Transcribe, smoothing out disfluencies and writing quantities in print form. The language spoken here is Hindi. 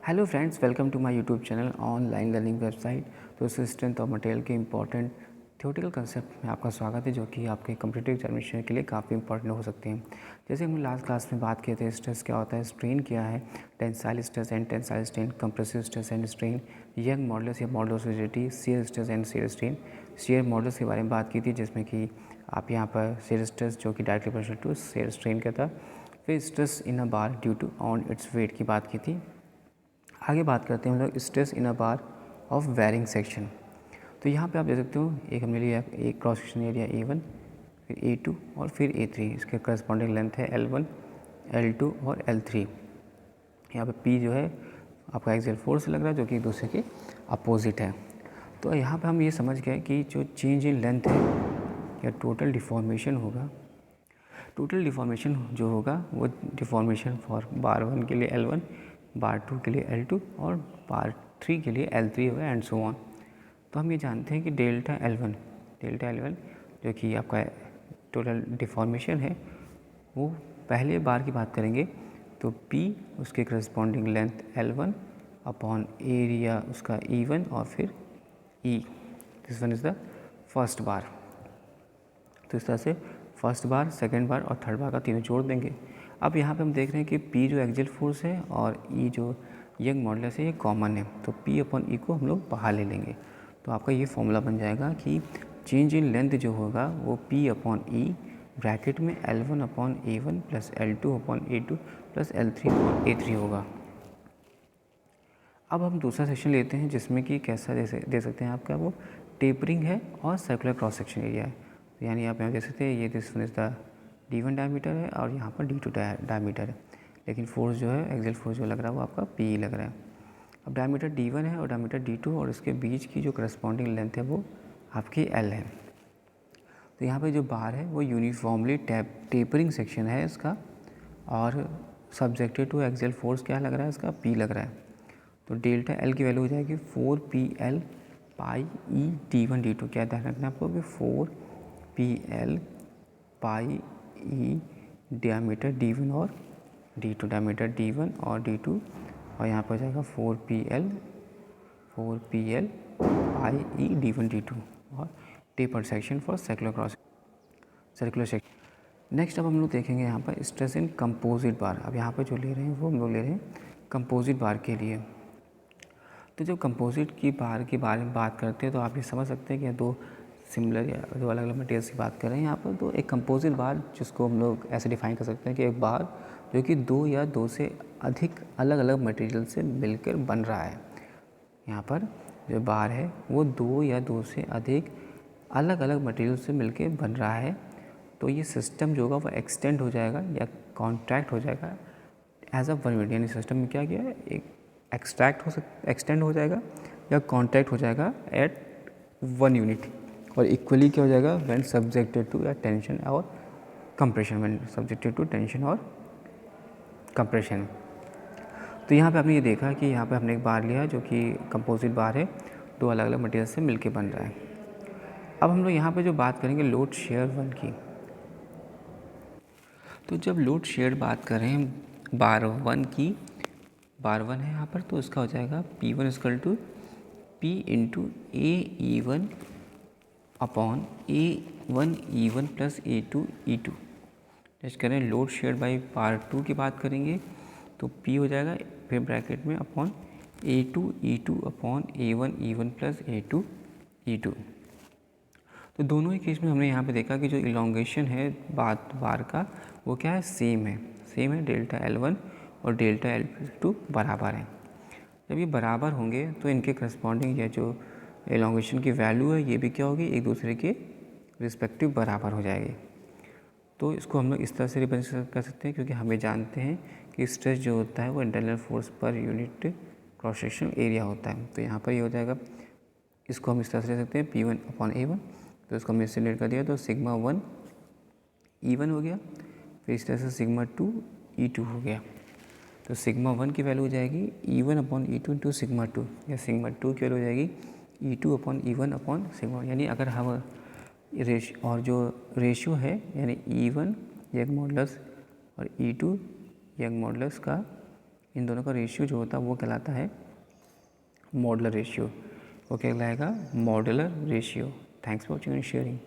Hello friends, welcome to my YouTube channel online learning website. तो स्ट्रेंथ ऑफ मटेरियल के इंपॉर्टेंट थ्योरेटिकल कंसेप्ट में आपका स्वागत है, जो कि आपके कॉम्पिटिटिव एग्जामिनेशन के लिए काफ़ी इंपॉर्टेंट हो सकते हैं। जैसे हम लास्ट क्लास में बात किए थे, स्ट्रेस क्या होता है, स्ट्रेन क्या है, tensile stress and tensile strain, compressive stress and strain, Young modulus या modulus rigidity, shear stress and shear strain, shear modulus के बारे में बात की थी, जिसमें कि आप यहाँ पर शियर स्ट्रेस जो कि directly proportional to shear strain का था। फिर stress in a bar due to on its weight की बात की थी। आगे बात करते हैं हम लोग stress in a bar of varying section. तो यहाँ पे आप देख सकते हो, एक हमने लिया एक क्रॉस सेक्शन एरिया A1, फिर A2 और फिर A3। इसके करस्पॉन्डिंग लेंथ है L1, L2 और L3। यहाँ पे P जो है आपका एक्सियल फोर्स लग रहा है, जो कि एक दूसरे के अपोजिट है। तो यहाँ पे हम ये समझ गए कि जो चेंज इन लेंथ है या टोटल डिफॉर्मेशन होगा, टोटल डिफॉर्मेशन जो होगा वो डिफॉर्मेशन फॉर बार 1 के लिए L1, बार 2 के लिए L2 और बार 3 के लिए L3 होगा एंड सो ऑन। तो हम ये जानते हैं कि डेल्टा L1 जो कि आपका टोटल डिफॉर्मेशन है, वो पहले बार की बात करेंगे तो P उसके corresponding length L1 upon area उसका E1 और फिर E। This one is the first बार। तो इस तरह से फर्स्ट बार, सेकेंड बार और थर्ड बार का तीनों जोड़ देंगे। अब यहाँ पे हम देख रहे हैं कि P जो एक्सियल फोर्स है और E जो यंग मॉडुलस है, ये कॉमन है, तो P अपॉन E को हम लोग बाहर ले लेंगे। तो आपका ये फॉर्मूला बन जाएगा कि चेंज इन लेंथ जो होगा वो P अपॉन E ब्रैकेट में L1 upon A1 plus L2 upon A2 plus L3 upon A3 होगा। अब हम दूसरा सेक्शन लेते हैं, जिसमें कि कैसा दे सकते हैं आपका, वो टेपरिंग है और सर्कुलर क्रॉस सेक्शन एरिया है। तो यानी आप यहाँ देख सकते हैं, ये this one is the D1 diameter है और यहाँ पर D2 डायमीटर है, लेकिन फोर्स जो है एक्सियल फोर्स जो लग रहा है वो आपका P लग रहा है। अब डायमीटर D1 है और डायमीटर D2 और इसके बीच की जो करस्पॉन्डिंग लेंथ है वो आपकी L है। तो यहाँ पे जो बार है वो यूनिफॉर्मली टेपरिंग सेक्शन है इसका, और सब्जेक्टेड टू एक्सियल फोर्स क्या लग रहा है इसका, P लग रहा है। तो डेल्टा L की वैल्यू हो जाएगी 4PL पाई E D1 D2। क्या ध्यान रखना है आपको कि 4PL पाई E डायमीटर D1 और D2, डायमीटर D1 और D2, और यहाँ पर जाएगा 4PL पाई E D1 D2 और taper section for circular section. Next अब हम लोग देखेंगे यहाँ पर स्ट्रेस इन कंपोजिट बार। अब यहाँ पर जो ले रहे हैं वो हम लोग ले रहे हैं कंपोजिट बार के लिए। तो जब कंपोजिट की बार के बारे में बात करते हैं तो आप ये समझ सकते हैं कि दो सिमिलर या दो अलग अलग मटेरियल्स की बात कर रहे हैं यहाँ पर। तो एक कंपोजिट बार, जिसको हम लोग ऐसे डिफाइन कर सकते हैं कि एक बार जो कि दो या दो से अधिक अलग अलग मटेरियल से मिलकर बन रहा है। यहाँ पर जो बार है वो दो या दो से अधिक अलग अलग मटेरियल से मिलकर बन रहा है। तो ये सिस्टम जो होगा वो एक्सटेंड हो जाएगा या कॉन्ट्रैक्ट हो जाएगा एज अ वन यूनिट। यानी सिस्टम में क्या किया है, एक एक्सटेंड हो जाएगा या कॉन्ट्रैक्ट हो जाएगा एट वन यूनिट, और इक्वली क्या हो जाएगा व्हेन सब्जेक्टेड टू या टेंशन और compression, when subjected to tension और कंप्रेशन। तो यहाँ पे आपने ये देखा कि यहाँ पे हमने एक बार लिया जो कि कंपोजिट बार है, दो अलग अलग मटेरियल से मिलके बन रहा है। अब हम लोग यहाँ पे जो बात करेंगे लोड शेयर वन की। तो जब लोड शेयर बात करें बार वन की, बार वन है यहाँ पर, तो इसका हो जाएगा P1 equal to P into AE1 upon A1 E1 plus A2 E2। जैसे करें load share by bar two की बात करेंगे तो P हो जाएगा फिर ब्रैकेट में upon A2 E2 upon A1 E1 plus A2 E2। तो दोनों ही केस में हमने यहाँ पे देखा कि जो इलोंगेशन है बार का वो क्या है, सेम है डेल्टा L1 और डेल्टा L2 बराबर है। जब ये बराबर होंगे तो इनके करस्पॉन्डिंग या जो एलोंगेशन की वैल्यू है ये भी क्या होगी, एक दूसरे के रिस्पेक्टिव बराबर हो जाएगी। तो इसको हम लोग इस तरह से रिप्रेजेंट कर सकते हैं, क्योंकि हमें जानते हैं कि स्ट्रेस जो होता है वो internal force per unit cross section area होता है। तो यहाँ पर ये हो जाएगा, इसको हम इस तरह से ले सकते हैं P1 अपॉन A1। तो इसको हमने इससे कर दिया तो सिग्मा 1 E1 हो गया, फिर इस तरह से सिग्मा 2 E2 हो गया। तो सिग्मा 1 की वैल्यू हो जाएगी E1 upon E2 into sigma 2, या सिग्मा 2 की वैल्यू हो जाएगी E2 upon E1 upon sigma 1। यानी अगर हम और जो रेशियो है यानी E1 यंग मॉडुलस और E2 यंग मॉडुलस का इन दोनों का रेशियो जो होता है वो कहलाता है मॉडुलर रेशियो। वो क्या कहलाएगा? Modular ratio. Thanks for watching and sharing.